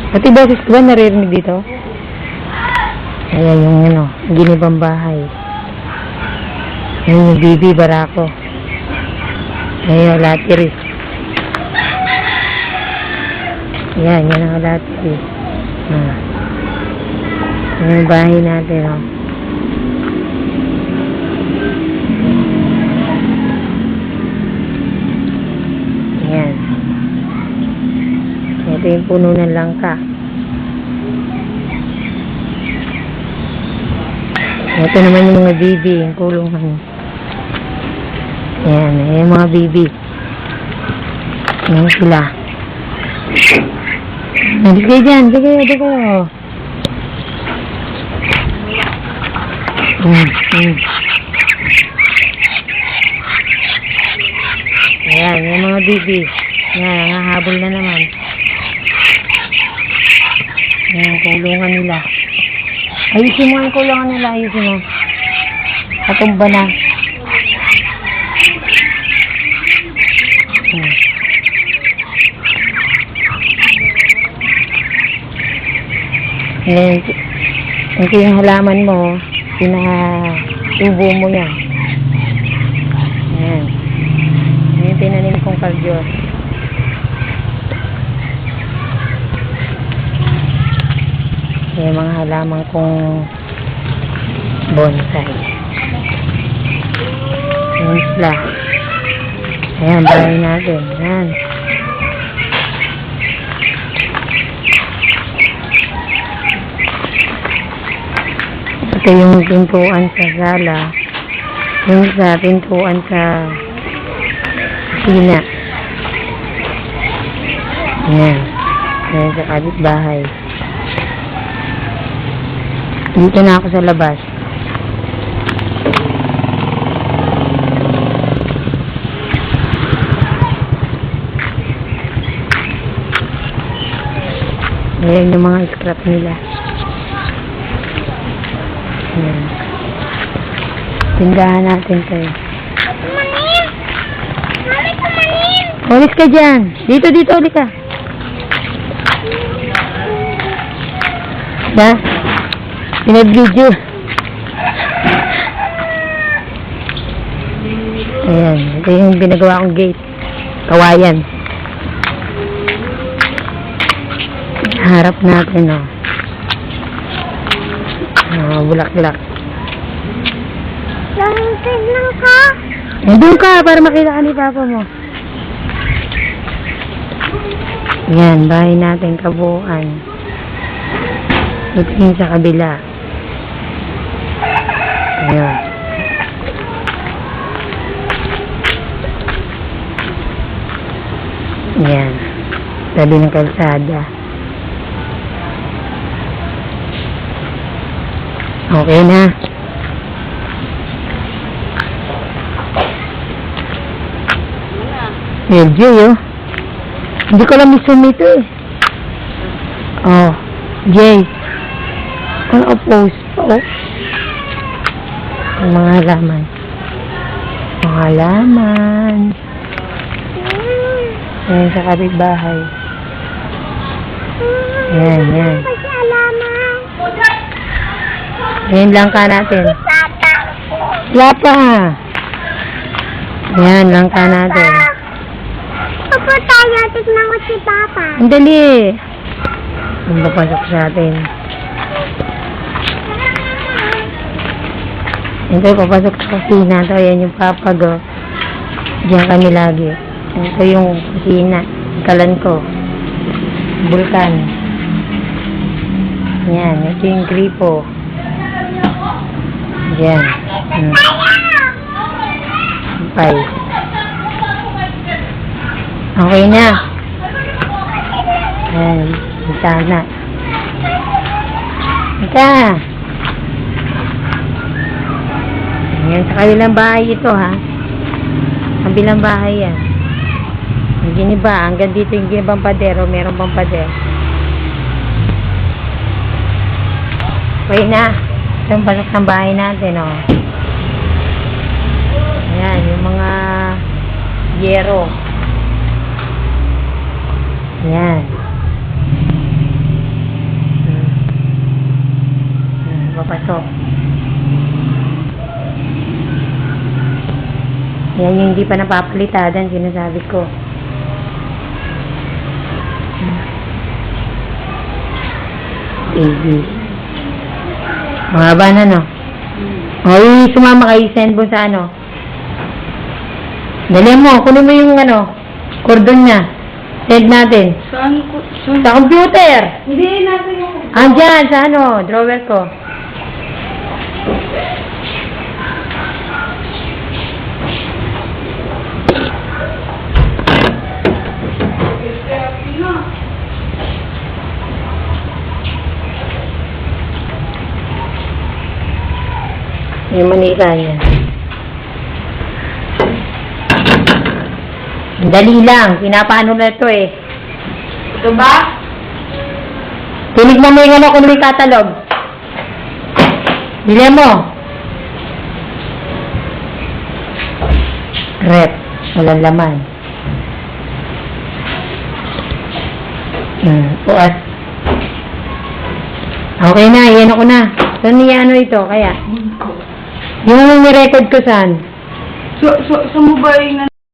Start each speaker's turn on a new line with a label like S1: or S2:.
S1: Pati boses ko ba naririnig dito? Ayan yung ginibang bahay. Ayan yung Bibi Barako. Ayan, latiris. Ayan, yan ang latiris. Ayan yung bahay natin, oh. Ayan. Ito yung puno ng langka. Ito naman yung mga bibi, yung kulungan. Ayan, yung mga bibi. Ayan sila. Hindi kayo dyan, hindi kayo. Ayan, yung mga bibi. Ayan, nangahabol na naman. Ayan, kulungan nila. Ayusin mo yung kulungan nila, ayusin mo. Katumba na. Ayan, ito yung halaman mo, pinatubo mo yan. Ayan. Ayan yung tinanim kong kaldyos. Ayan mga halaman kong bonsai. Ayan sila. Ayan, bahay natin. Ayan. Ito yung pintuan sa sala. Yung sa pintuan sa kusina. Ayan. Ayan sa kapitbahay. Dito na ako sa labas. Ayan yung mga scrap nila. Ayan. Tindahan natin kayo.
S2: Kumanin! Mami, kumanin!
S1: Ulis ka dyan. Dito, ulit ka. Ha? Pinag-video. Ayan. Ito yung ginagawa kong gate. Kawayan. Harap natin, oh. Bulak-bulak.
S2: Langkid lang ka.
S1: Nandun ka para makita ka ni Papa mo. Yan, bahay natin kabuuan. Ito yung sa kabila. Ayan. Yan. Tabi ng kalsada. Okay na. Medyo yun. Hindi ko lang misumito eh. Oh. Jay. Ano post pa oh. Ang mga halaman. Mga halaman. Ayan sa kapitbahay. Yan. Ayan lang ka natin. Lapa. Ayan lang ka natin.
S2: Opo tayo, tignan ko si Papa.
S1: Ang dali. Ang papasok sa atin. Ito, papasok sa kusina. Ito, ayan yung Papa go. Diyan kami lagi. Ito yung kusina. Kalan ko. Bulkan. Yan. Ito yung gripo. Yan. Pay. Okay na. Ayan. Sana. Ika. Ayan. Sa kabilang bahay ito ha. Kabilang bahay yan. Ang giniba. Hanggang dito yung ginibang padero. Meron pang padero. Okay na. Ito yung pasok ng bahay natin oh. Ayan. Yung mga yero. Ayan. hindi pa napapalitadan, sinasabi ko. Baby. Mahaba na, no? Oy, sumama kayo, send mo sa ano. Dali mo, kunin mo yung ano, cordon niya. Send natin.
S3: Saan ko? Saan?
S1: Sa computer!
S3: Hindi, nasa yung...
S1: Andyan, sa ano, drawer ko. Yung Manila niya. Dali lang, pinapaano na ito eh.
S3: Ito ba?
S1: Tinig mo yung ano kung may catalog. Bili mo. Rep. Walang laman. Puas. Okay na, yan ako na. Saan niya ano ito, kaya? Yung nirecord ko saan?
S3: Sa mo ba yung